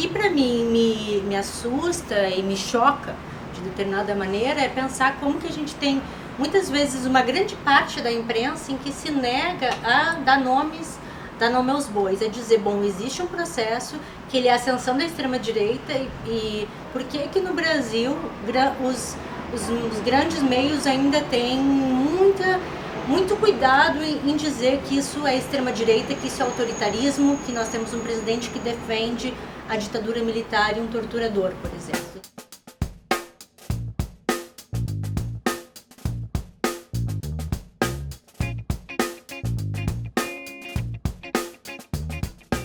que para mim me assusta e me choca de determinada maneira é pensar como que a gente tem muitas vezes uma grande parte da imprensa em que se nega a dar nome aos bois, é dizer, bom, existe um processo que ele é a ascensão da extrema-direita e por que no Brasil os grandes meios ainda têm muito cuidado em dizer que isso é extrema-direita, que isso é autoritarismo, que nós temos um presidente que defende a ditadura militar e um torturador, por exemplo.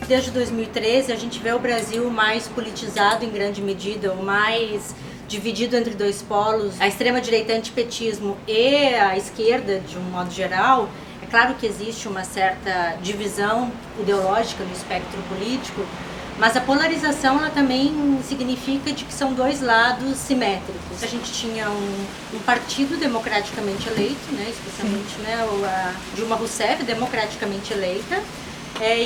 Desde 2013 a gente vê o Brasil mais politizado em grande medida, o mais dividido entre dois polos, a extrema-direita antipetismo e a esquerda, de um modo geral. É claro que existe uma certa divisão ideológica no espectro político, mas a polarização ela também significa de que são dois lados simétricos. A gente tinha um partido democraticamente eleito, né, especialmente a Dilma Rousseff, democraticamente eleita,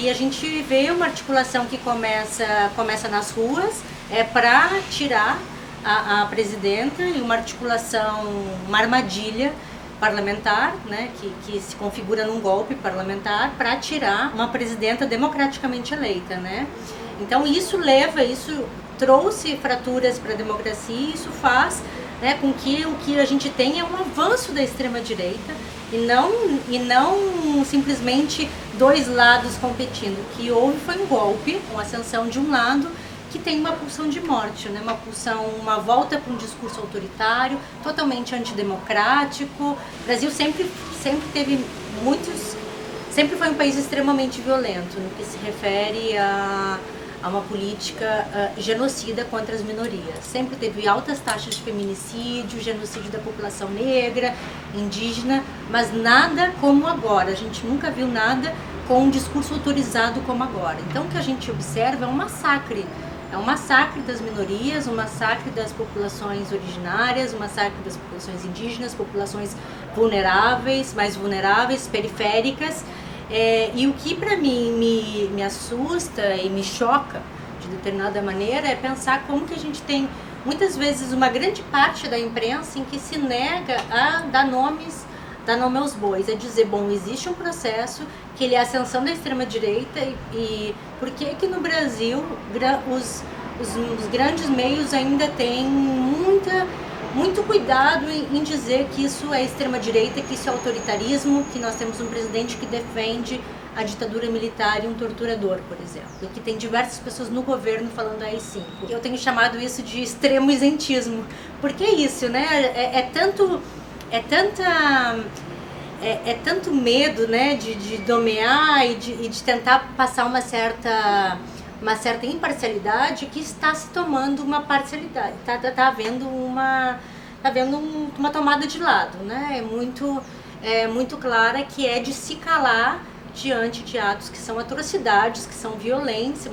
e a gente vê uma articulação que começa nas ruas para tirar a presidenta, e uma articulação, uma armadilha parlamentar, né, que se configura num golpe parlamentar para tirar uma presidenta democraticamente eleita, né? Então isso trouxe fraturas para a democracia, e isso faz, né, com que o que a gente tenha é um avanço da extrema-direita e não simplesmente dois lados competindo. O que houve foi um golpe, uma ascensão de um lado que tem uma pulsão de morte, né? Uma volta para um discurso autoritário, totalmente antidemocrático. O Brasil sempre foi um país extremamente violento no que se refere a uma política genocida contra as minorias. Sempre teve altas taxas de feminicídio, genocídio da população negra, indígena, mas nada como agora. A gente nunca viu nada com um discurso autorizado como agora. Então o que a gente observa é um massacre. É um massacre das minorias, um massacre das populações originárias, um massacre das populações indígenas, populações vulneráveis, mais vulneráveis, periféricas. E o que para mim me assusta e me choca de determinada maneira é pensar como que a gente tem muitas vezes uma grande parte da imprensa em que se nega a dar nome aos bois, é dizer, bom, existe um processo que ele é a ascensão da extrema-direita e por que no Brasil os grandes meios ainda têm muito cuidado em dizer que isso é extrema-direita, que isso é autoritarismo, que nós temos um presidente que defende a ditadura militar e um torturador, por exemplo. E que tem diversas pessoas no governo falando AI-5. Eu tenho chamado isso de extremo isentismo. Porque é isso, né? Tanto medo, né, de nomear e de tentar passar uma certa imparcialidade que está se tomando uma parcialidade, está havendo uma tomada de lado, né? É muito clara, que é de se calar diante de atos que são atrocidades, que são violência,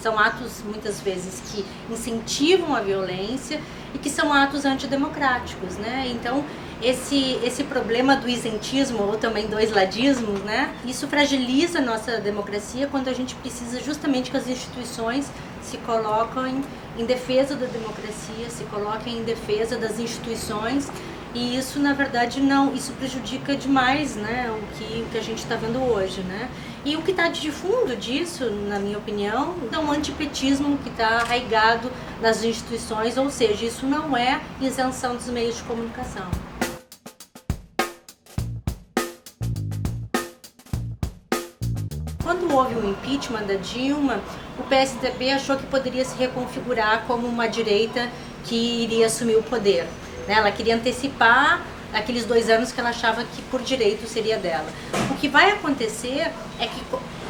são atos muitas vezes que incentivam a violência e que são atos antidemocráticos, né? Então esse problema do isentismo ou também do isladismo, né? Isso fragiliza a nossa democracia quando a gente precisa justamente que as instituições se colocam em defesa da democracia, se coloquem em defesa das instituições, e isso na verdade isso prejudica demais, né, o que a gente está vendo hoje, né? E o que está de fundo disso, na minha opinião, é um antipetismo que está arraigado nas instituições, ou seja, isso não é isenção dos meios de comunicação. Quando houve o impeachment da Dilma, o PSDB achou que poderia se reconfigurar como uma direita que iria assumir o poder, né? Ela queria antecipar aqueles 2 anos que ela achava que por direito seria dela. O que vai acontecer é que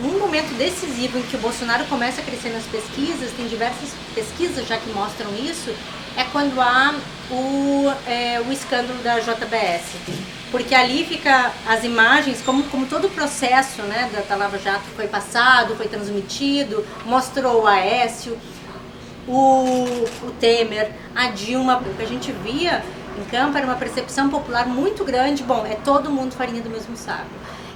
num momento decisivo em que o Bolsonaro começa a crescer nas pesquisas, tem diversas pesquisas já que mostram isso, é quando há o escândalo da JBS. Porque ali fica as imagens, como todo o processo, né, da Lava Jato foi passado, foi transmitido, mostrou o Aécio, o Temer, a Dilma. O que a gente via em campo era uma percepção popular muito grande, bom, é todo mundo farinha do mesmo saco.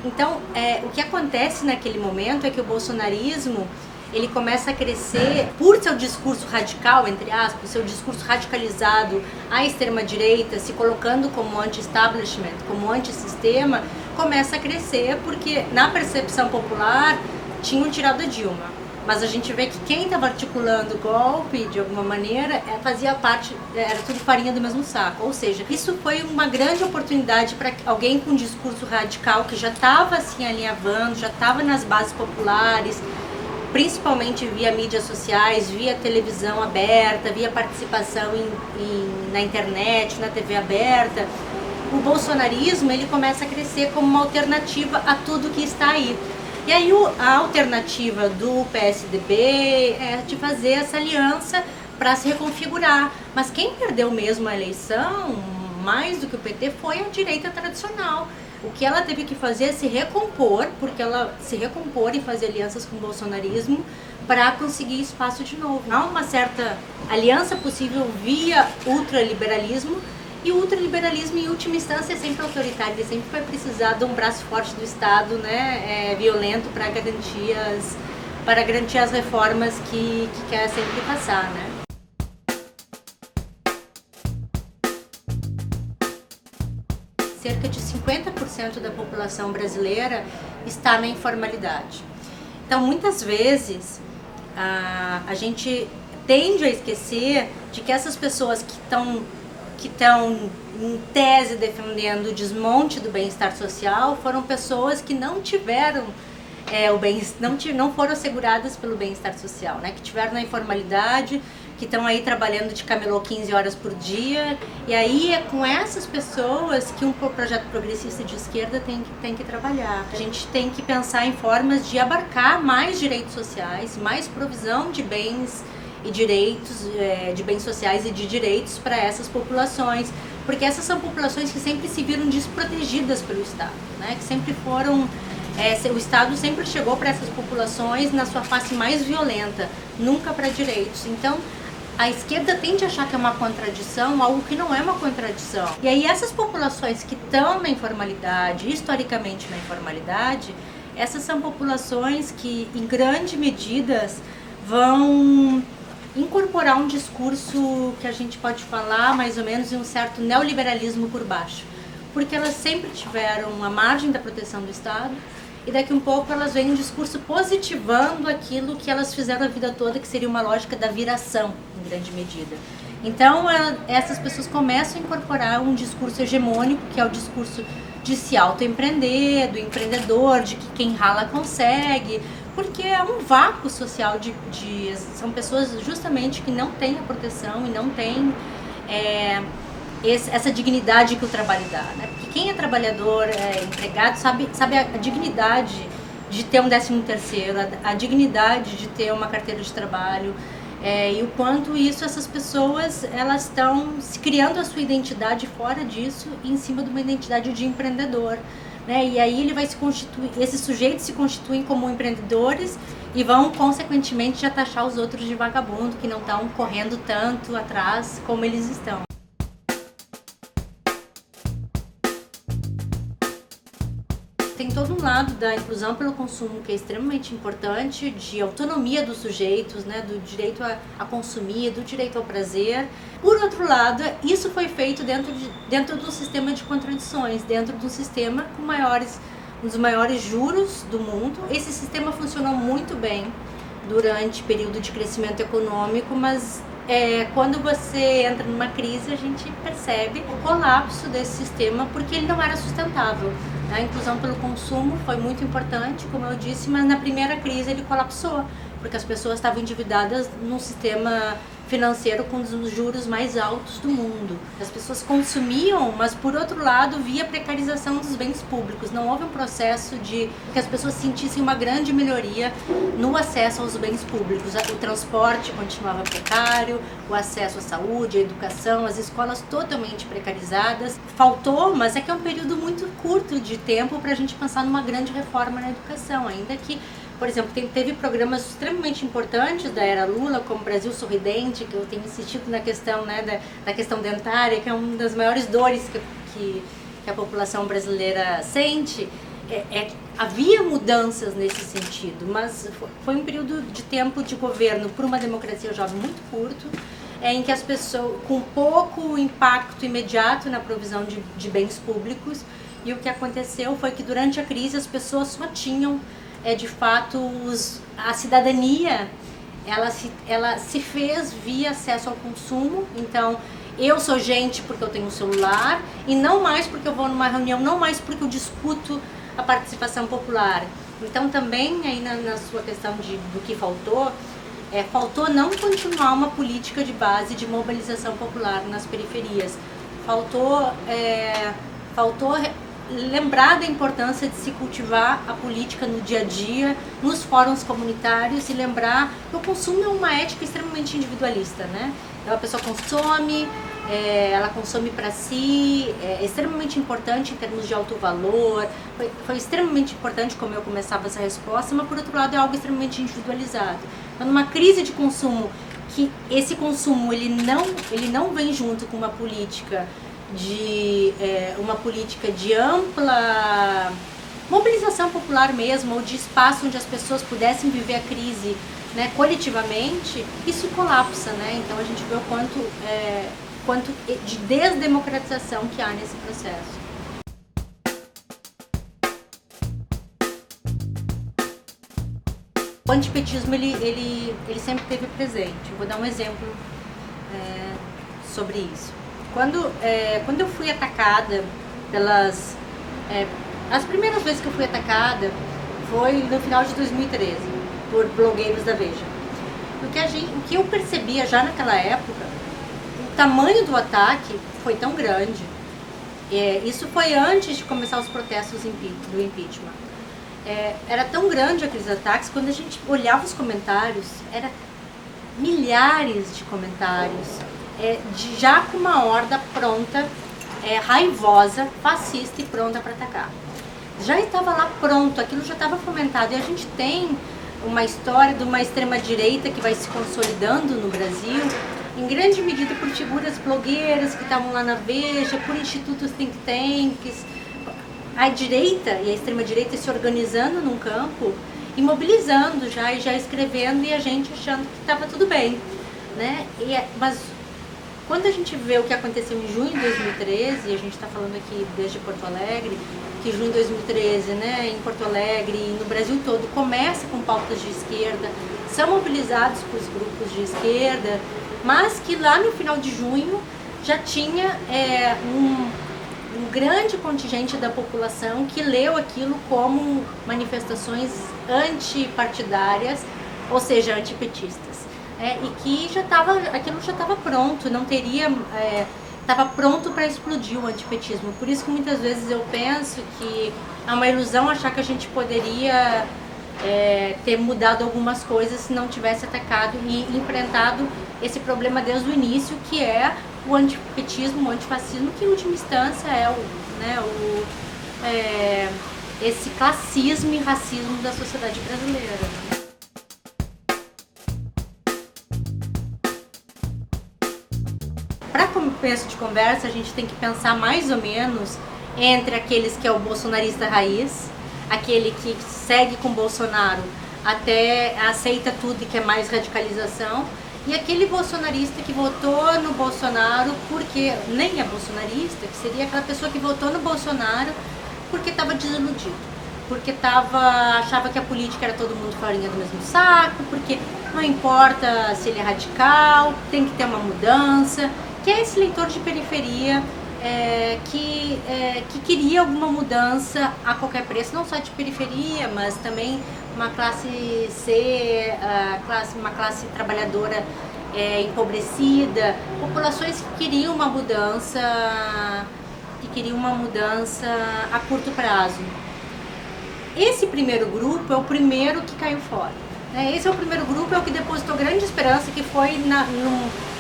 Então, o que acontece naquele momento é que o bolsonarismo ele começa a crescer por seu discurso radical, entre aspas, seu discurso radicalizado à extrema-direita, se colocando como anti-establishment, como antissistema, começa a crescer porque, na percepção popular, tinham tirado a Dilma. Mas a gente vê que quem estava articulando o golpe, de alguma maneira, fazia parte, era tudo farinha do mesmo saco. Ou seja, isso foi uma grande oportunidade para alguém com um discurso radical, que já estava assim alinhavando, já estava nas bases populares, principalmente via mídias sociais, via televisão aberta, via participação na internet, na TV aberta. O bolsonarismo, ele começa a crescer como uma alternativa a tudo que está aí. E aí a alternativa do PSDB é de fazer essa aliança para se reconfigurar. Mas quem perdeu mesmo a eleição, mais do que o PT, foi a direita tradicional. O que ela teve que fazer é se recompor, porque ela se recompor e fazer alianças com o bolsonarismo para conseguir espaço de novo. Há uma certa aliança possível via ultraliberalismo, e o ultraliberalismo, em última instância, é sempre autoritário, ele sempre vai precisar de um braço forte do Estado, né, violento, para garantir as reformas que quer sempre passar, né. Cerca de 50% da população brasileira está na informalidade. Então, muitas vezes, a gente tende a esquecer de que essas pessoas que estão em tese defendendo o desmonte do bem-estar social foram pessoas que não tiveram não foram asseguradas pelo bem-estar social, né? Que tiveram na informalidade, que estão aí trabalhando de camelô 15 horas por dia. E aí é com essas pessoas que um projeto progressista de esquerda tem que trabalhar. A gente tem que pensar em formas de abarcar mais direitos sociais, mais provisão de bens e direitos, de bens sociais e de direitos para essas populações, porque essas são populações que sempre se viram desprotegidas pelo Estado, né? Que sempre foram, o Estado sempre chegou para essas populações na sua face mais violenta, nunca para direitos. Então, a esquerda tende a achar que é uma contradição, algo que não é uma contradição. E aí essas populações que estão na informalidade, historicamente na informalidade, essas são populações que, em grande medida, vão incorporar um discurso que a gente pode falar mais ou menos em um certo neoliberalismo por baixo, porque elas sempre tiveram a margem da proteção do Estado e daqui um pouco elas veem um discurso positivando aquilo que elas fizeram a vida toda, que seria uma lógica da viração, em grande medida. Então essas pessoas começam a incorporar um discurso hegemônico, que é o discurso de se autoempreender, do empreendedor, de que quem rala consegue, porque é um vácuo social são pessoas justamente que não têm a proteção e não têm essa dignidade que o trabalho dá, né? Porque quem é trabalhador, empregado, sabe a dignidade de ter um 13º, a dignidade de ter uma carteira de trabalho, e o quanto essas pessoas elas estão se criando a sua identidade fora disso, em cima de uma identidade de empreendedor. Né? E aí esses sujeitos se constituem como empreendedores e vão, consequentemente, já taxar os outros de vagabundo, que não estão correndo tanto atrás como eles estão. Tem todo um lado da inclusão pelo consumo que é extremamente importante, de autonomia dos sujeitos, né, do direito a consumir, do direito ao prazer. Por outro lado, isso foi feito dentro do sistema de contradições, dentro de um sistema com um dos maiores juros do mundo. Esse sistema funcionou muito bem durante o período de crescimento econômico, mas quando você entra numa crise, a gente percebe o colapso desse sistema, porque ele não era sustentável. A inclusão pelo consumo foi muito importante, como eu disse, mas na primeira crise ele colapsou, porque as pessoas estavam endividadas num sistema financeiro com os juros mais altos do mundo. As pessoas consumiam, mas por outro lado via precarização dos bens públicos. Não houve um processo de que as pessoas sentissem uma grande melhoria no acesso aos bens públicos. O transporte continuava precário, o acesso à saúde, à educação, as escolas totalmente precarizadas. Faltou, mas é que é um período muito curto de tempo para a gente pensar numa grande reforma na educação, ainda que, por exemplo, teve programas extremamente importantes da era Lula, como Brasil Sorridente, que eu tenho insistido na questão, né, da questão dentária, que é uma das maiores dores que a população brasileira sente. havia mudanças nesse sentido, mas foi um período de tempo de governo por uma democracia jovem muito curto, em que as pessoas, com pouco impacto imediato na provisão de bens públicos, e o que aconteceu foi que durante a crise as pessoas só tinham, de fato, a cidadania, ela se fez via acesso ao consumo. Então, eu sou gente porque eu tenho um celular, e não mais porque eu vou numa reunião, não mais porque eu discuto a participação popular. Então, também, aí na sua questão do que faltou, faltou não continuar uma política de base de mobilização popular nas periferias. Faltou lembrar da importância de se cultivar a política no dia a dia, nos fóruns comunitários, e lembrar que o consumo é uma ética extremamente individualista, né? Então a pessoa consome, ela consome para si, é extremamente importante em termos de alto valor, foi extremamente importante como eu começava essa resposta, mas por outro lado é algo extremamente individualizado. Então numa crise de consumo, que esse consumo ele não vem junto com uma política de ampla mobilização popular mesmo, ou de espaço onde as pessoas pudessem viver a crise, né, coletivamente, isso colapsa, né? Então a gente vê o quanto de desdemocratização que há nesse processo. O antipetismo ele sempre esteve presente. Eu vou dar um exemplo sobre isso. Quando eu fui atacada as primeiras vezes que eu fui atacada foi no final de 2013, por blogueiros da Veja. O que eu percebia já naquela época, o tamanho do ataque foi tão grande, isso foi antes de começar os protestos do impeachment. Era tão grande aqueles ataques, quando a gente olhava os comentários, era milhares de comentários, já com uma horda pronta, raivosa, fascista e pronta para atacar. Já estava lá pronto, aquilo já estava fomentado. E a gente tem uma história de uma extrema-direita que vai se consolidando no Brasil, em grande medida por figuras blogueiras que estavam lá na Veja, por institutos think tanks, a direita e a extrema-direita se organizando num campo e mobilizando já escrevendo, e a gente achando que estava tudo bem, né? Mas quando a gente vê o que aconteceu em junho de 2013, e a gente está falando aqui desde Porto Alegre, que junho de 2013, né, em Porto Alegre e no Brasil todo, começa com pautas de esquerda, são mobilizados por grupos de esquerda, mas que lá no final de junho já tinha um grande contingente da população que leu aquilo como manifestações antipartidárias, ou seja, antipetistas. E que aquilo já estava pronto, estava pronto para explodir o antipetismo. Por isso que muitas vezes eu penso que é uma ilusão achar que a gente poderia ter mudado algumas coisas se não tivesse atacado e enfrentado esse problema desde o início, que é o antipetismo, o antifascismo, que em última instância esse classismo e racismo da sociedade brasileira. Para começo de conversa, a gente tem que pensar mais ou menos entre aqueles que é o bolsonarista raiz, aquele que segue com Bolsonaro até aceita tudo e quer mais radicalização, e aquele bolsonarista que votou no Bolsonaro porque nem é bolsonarista, que seria aquela pessoa que votou no Bolsonaro porque estava desiludido, porque achava que a política era todo mundo farinha do mesmo saco, porque não importa se ele é radical, tem que ter uma mudança, que é esse leitor de periferia que queria alguma mudança a qualquer preço, não só de periferia, mas também uma classe C, uma classe trabalhadora empobrecida, populações que queriam uma mudança a curto prazo. Esse primeiro grupo é o primeiro que caiu fora. Esse é o primeiro grupo, é o que depositou grande esperança, que foi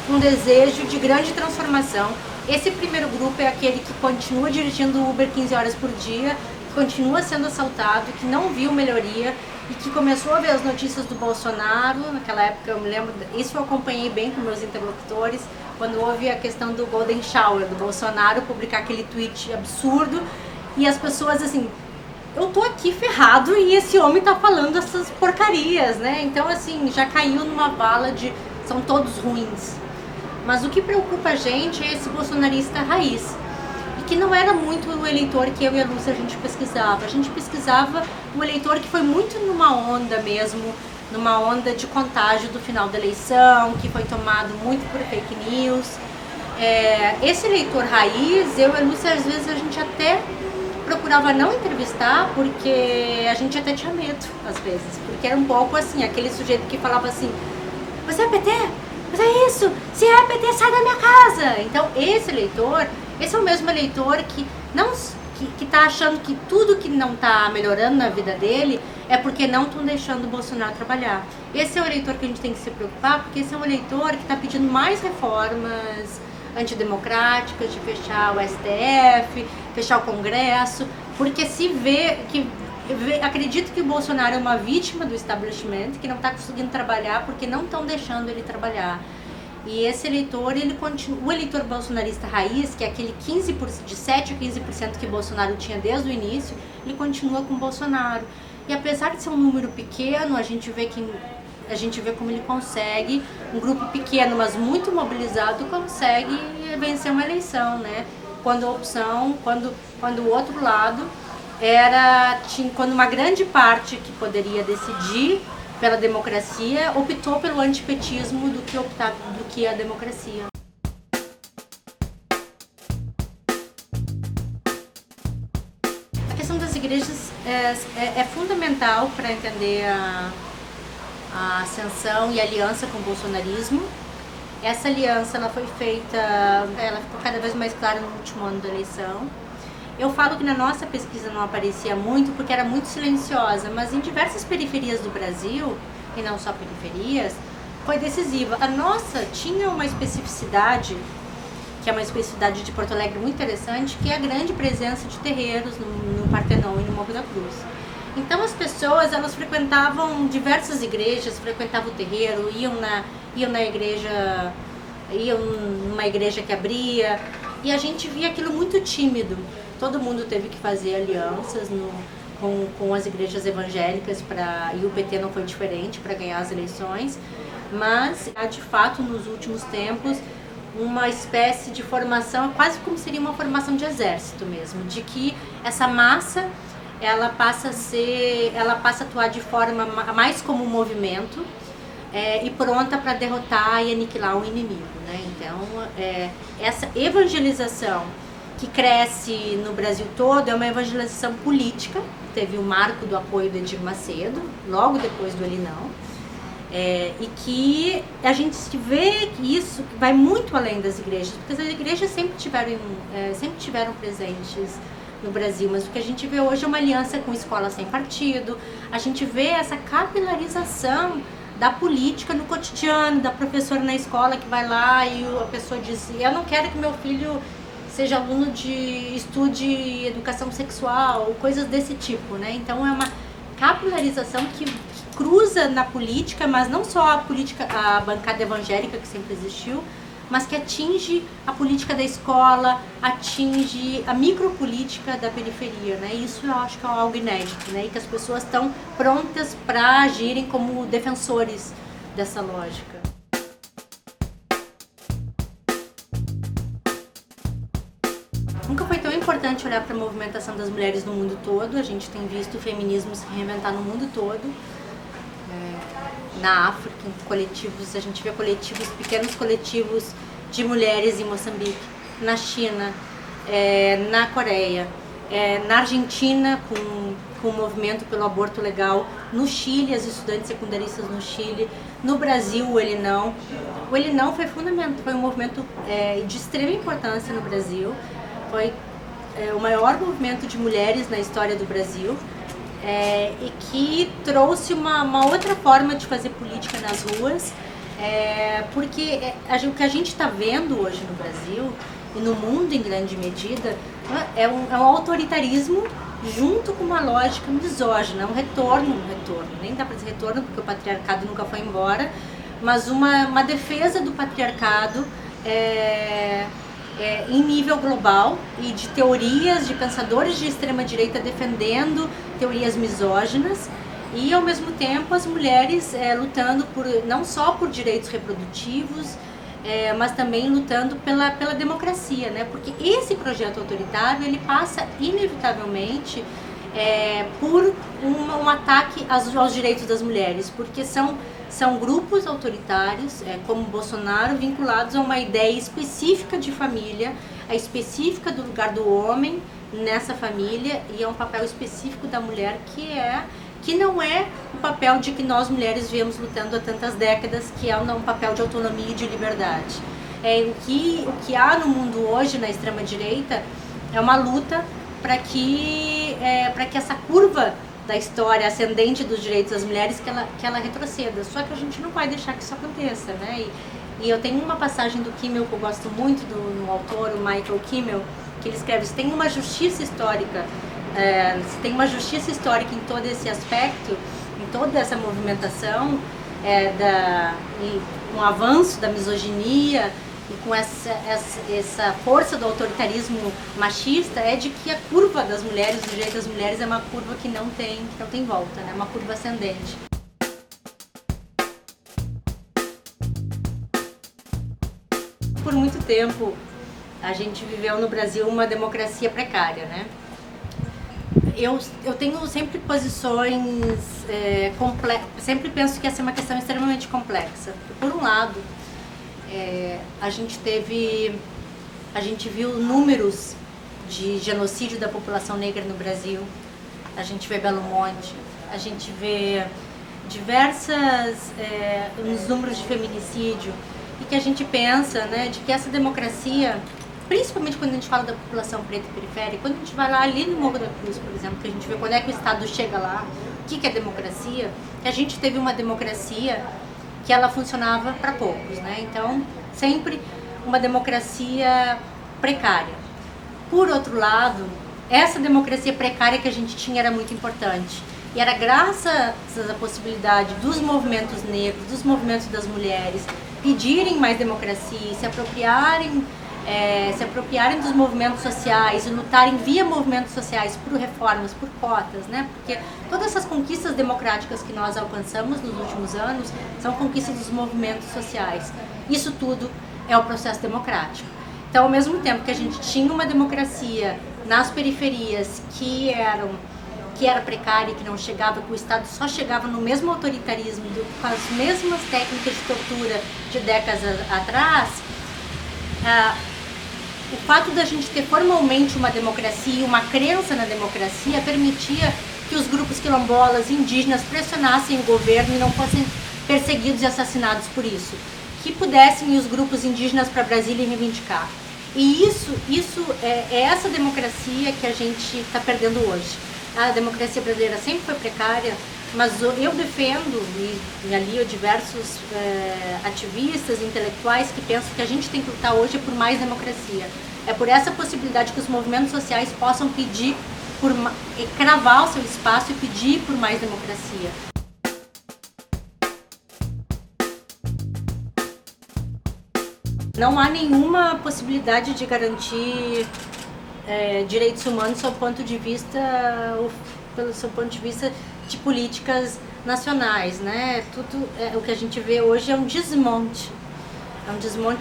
num desejo de grande transformação. Esse primeiro grupo é aquele que continua dirigindo o Uber 15 horas por dia, que continua sendo assaltado, que não viu melhoria e que começou a ver as notícias do Bolsonaro. Naquela época, eu me lembro, isso eu acompanhei bem com meus interlocutores, quando houve a questão do Golden Shower, do Bolsonaro publicar aquele tweet absurdo, e as pessoas assim, eu tô aqui ferrado e esse homem tá falando essas porcarias, né? Então, assim, já caiu numa bala de são todos ruins. Mas o que preocupa a gente é esse bolsonarista raiz. E que não era muito o eleitor que eu e a Lúcia a gente pesquisava. A gente pesquisava um eleitor que foi muito numa onda mesmo, numa onda de contágio do final da eleição, que foi tomado muito por fake news. Esse eleitor raiz, eu e a Lúcia, às vezes a gente até procurava não entrevistar, porque a gente até tinha medo, às vezes. Porque era um pouco assim, aquele sujeito que falava assim, você é PT? Mas é isso, se é PT, sai da minha casa. Então esse eleitor, esse é o mesmo eleitor que não que tá achando que tudo que não tá melhorando na vida dele é porque não estão deixando o Bolsonaro trabalhar. Esse é o eleitor que a gente tem que se preocupar, porque esse é um eleitor que está pedindo mais reformas antidemocráticas, de fechar o STF, fechar o Congresso, porque se vê que acredito que o Bolsonaro é uma vítima do establishment, que não está conseguindo trabalhar porque não estão deixando ele trabalhar. E esse eleitor, ele continua, o eleitor bolsonarista raiz, que é aquele 15%, de 7 a 15% que Bolsonaro tinha desde o início, ele continua com Bolsonaro. E apesar de ser um número pequeno, a gente vê como ele consegue, um grupo pequeno, mas muito mobilizado, consegue vencer uma eleição, né? Quando a opção, quando o outro lado quando uma grande parte que poderia decidir pela democracia optou pelo antipetismo do que a democracia. A questão das igrejas é fundamental para entender a ascensão e a aliança com o bolsonarismo. Essa aliança ela foi feita, ela ficou cada vez mais clara no último ano da eleição. Eu falo que na nossa pesquisa não aparecia muito porque era muito silenciosa, mas em diversas periferias do Brasil, e não só periferias, foi decisiva. A nossa tinha uma especificidade, que é uma especificidade de Porto Alegre muito interessante, que é a grande presença de terreiros no Partenon e no Morro da Cruz. Então as pessoas, elas frequentavam diversas igrejas, frequentavam o terreiro, iam numa igreja que abria, e a gente via aquilo muito tímido. Todo mundo teve que fazer alianças com as igrejas evangélicas, e o PT não foi diferente para ganhar as eleições, mas há de fato nos últimos tempos uma espécie de formação, quase como seria uma formação de exército mesmo, de que essa massa ela passa a atuar de forma mais como um movimento e pronta para derrotar e aniquilar o inimigo, né? Então essa evangelização que cresce no Brasil todo é uma evangelização política. Teve o marco do apoio do Edir Macedo, logo depois do Ele Não, e que a gente vê que isso vai muito além das igrejas, porque as igrejas sempre tiveram presentes no Brasil, mas o que a gente vê hoje é uma aliança com escola sem partido. A gente vê essa capilarização da política no cotidiano, da professora na escola que vai lá e a pessoa diz, eu não quero que meu filho seja aluno de estude educação sexual, coisas desse tipo, né? Então é uma capilarização que cruza na política, mas não só a bancada evangélica que sempre existiu, mas que atinge a política da escola, atinge a micropolítica da periferia, né? Isso eu acho que é algo inédito, né? E que as pessoas estão prontas para agirem como defensores dessa lógica. Nunca foi tão importante olhar para a movimentação das mulheres no mundo todo. A gente tem visto o feminismo se reinventar no mundo todo. Na África, em coletivos, a gente vê pequenos coletivos de mulheres em Moçambique, na China, na Coreia, na Argentina, com o movimento pelo aborto legal, no Chile, as estudantes secundaristas no Chile, no Brasil, o Ele Não. O Ele Não foi fundamental, foi um movimento de extrema importância no Brasil, foi o maior movimento de mulheres na história do Brasil. E que trouxe uma outra forma de fazer política nas ruas, porque o que a gente está vendo hoje no Brasil e no mundo em grande medida é um autoritarismo junto com uma lógica misógina, um retorno, nem dá para dizer retorno porque o patriarcado nunca foi embora, mas uma defesa do patriarcado em nível global e de teorias de pensadores de extrema-direita defendendo teorias misóginas e, ao mesmo tempo, as mulheres lutando não só por direitos reprodutivos, mas também lutando pela democracia, né? Porque esse projeto autoritário ele passa inevitavelmente por um ataque aos direitos das mulheres, porque são grupos autoritários, como Bolsonaro, vinculados a uma ideia específica de família, a específica do lugar do homem nessa família e a um papel específico da mulher que não é o papel de que nós mulheres viemos lutando há tantas décadas, que é um papel de autonomia e de liberdade. O que há no mundo hoje, na extrema-direita, é uma luta para que essa curva da história ascendente dos direitos das mulheres, que ela retroceda. Só que a gente não vai deixar que isso aconteça, né? E eu tenho uma passagem do Kimmel que eu gosto muito do autor, o Michael Kimmel, que ele escreve: se tem uma justiça histórica, se tem uma justiça histórica em todo esse aspecto, em toda essa movimentação, com o avanço da misoginia e com essa força do autoritarismo machista, é de que a curva das mulheres, do direito das mulheres, é uma curva que não tem volta, né? Uma curva ascendente. Por muito tempo, a gente viveu no Brasil uma democracia precária, né? Eu tenho sempre posições sempre penso que essa é uma questão extremamente complexa. Por um lado, a gente viu números de genocídio da população negra no Brasil, a gente vê Belo Monte, a gente vê nos números de feminicídio, e que a gente pensa, né, de que essa democracia, principalmente quando a gente fala da população preta e periférica, quando a gente vai lá ali no Morro da Cruz, por exemplo, que a gente vê quando é que o Estado chega lá, o que é democracia, que a gente teve uma democracia que ela funcionava para poucos, né? Então, sempre uma democracia precária. Por outro lado, essa democracia precária que a gente tinha era muito importante. E era graças à possibilidade dos movimentos negros, dos movimentos das mulheres, pedirem mais democracia, se apropriarem dos movimentos sociais e lutarem via movimentos sociais por reformas, por cotas, né? Porque todas essas conquistas democráticas que nós alcançamos nos últimos anos são conquistas dos movimentos sociais. Isso tudo é o processo democrático. Então, ao mesmo tempo que a gente tinha uma democracia nas periferias que era precária e que não chegava, que o Estado só chegava no mesmo autoritarismo, com as mesmas técnicas de tortura de décadas atrás, o fato da gente ter formalmente uma democracia, uma crença na democracia, permitia que os grupos quilombolas, indígenas, pressionassem o governo e não fossem perseguidos e assassinados por isso. Que pudessem ir os grupos indígenas para Brasília reivindicar. E isso é essa democracia que a gente está perdendo hoje. A democracia brasileira sempre foi precária, mas eu defendo, e ali eu diversos ativistas, intelectuais que pensam que a gente tem que lutar hoje por mais democracia. É por essa possibilidade que os movimentos sociais possam pedir, cravar o seu espaço e pedir por mais democracia. Não há nenhuma possibilidade de garantir direitos humanos pelo seu ponto de vista de políticas nacionais, né? Tudo o que a gente vê hoje é um desmonte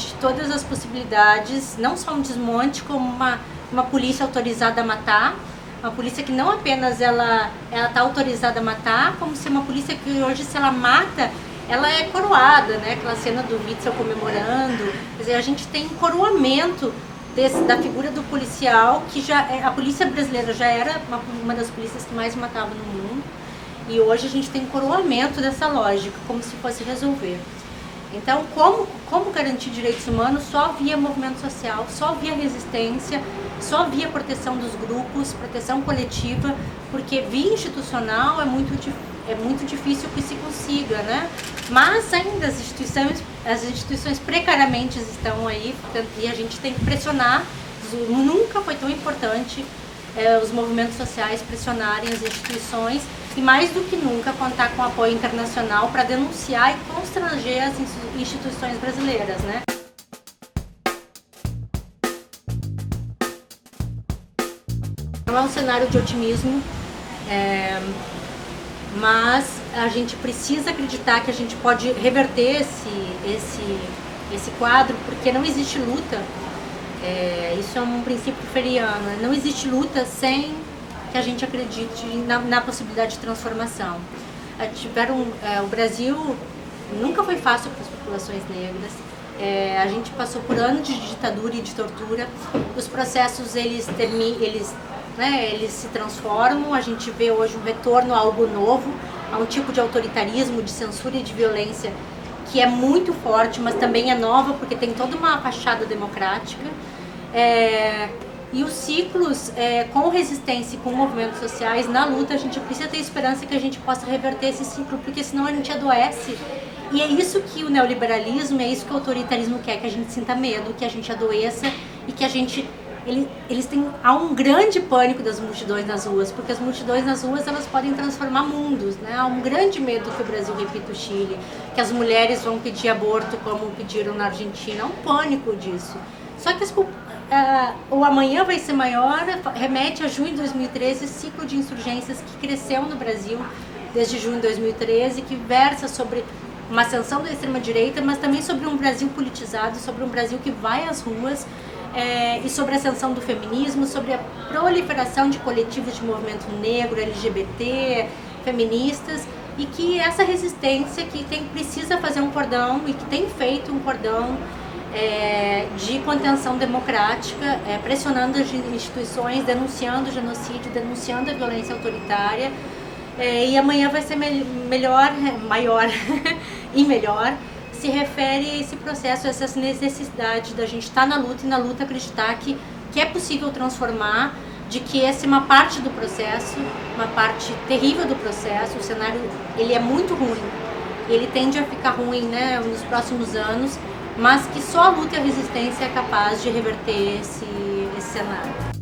de todas as possibilidades, não só um desmonte, como uma polícia autorizada a matar, uma polícia que não apenas ela está autorizada a matar, como se uma polícia que hoje, se ela mata, ela é coroada, né? Aquela cena do Witzel comemorando. Quer dizer, a gente tem um coroamento da figura do policial, que a polícia brasileira já era uma das polícias que mais matava no mundo, e hoje a gente tem um coroamento dessa lógica, como se fosse resolver. Então, como garantir direitos humanos? Só via movimento social, só via resistência, só via proteção dos grupos, proteção coletiva, porque via institucional é muito difícil que se consiga, né? Mas ainda as instituições precariamente estão aí, e a gente tem que pressionar. Nunca foi tão importante os movimentos sociais pressionarem as instituições, e mais do que nunca contar com apoio internacional para denunciar e constranger as instituições brasileiras, né? não é um cenário de otimismo, mas a gente precisa acreditar que a gente pode reverter esse quadro, porque não existe luta, isso é um princípio freiriano, não existe luta sem que a gente acredite na possibilidade de transformação. O Brasil nunca foi fácil para as populações negras, a gente passou por anos de ditadura e de tortura, os processos eles se transformam, a gente vê hoje um retorno a algo novo, a um tipo de autoritarismo, de censura e de violência que é muito forte, mas também é nova porque tem toda uma fachada democrática. E os ciclos, com resistência e com movimentos sociais, na luta, a gente precisa ter esperança que a gente possa reverter esse ciclo, porque senão a gente adoece. E é isso que o neoliberalismo, é isso que o autoritarismo quer, que a gente sinta medo, que a gente adoeça e que a gente... Há um grande pânico das multidões nas ruas, porque as multidões nas ruas elas podem transformar mundos, né? Há um grande medo que o Brasil repita o Chile, que as mulheres vão pedir aborto como pediram na Argentina, há um pânico disso. Só que o amanhã vai ser maior, remete a junho de 2013, esse ciclo de insurgências que cresceu no Brasil desde junho de 2013, que versa sobre uma ascensão da extrema-direita, mas também sobre um Brasil politizado, sobre um Brasil que vai às ruas, e sobre a ascensão do feminismo, sobre a proliferação de coletivos de movimento negro, LGBT, feministas, e que essa resistência que precisa fazer um cordão e que tem feito um cordão de contenção democrática, pressionando as instituições, denunciando o genocídio, denunciando a violência autoritária, e amanhã vai ser maior e melhor, se refere a esse processo, a essa necessidade da gente estar na luta e na luta acreditar que é possível transformar, de que essa é uma parte do processo, uma parte terrível do processo. O cenário ele é muito ruim, ele tende a ficar ruim, né, nos próximos anos, mas que só a luta e a resistência é capaz de reverter esse cenário.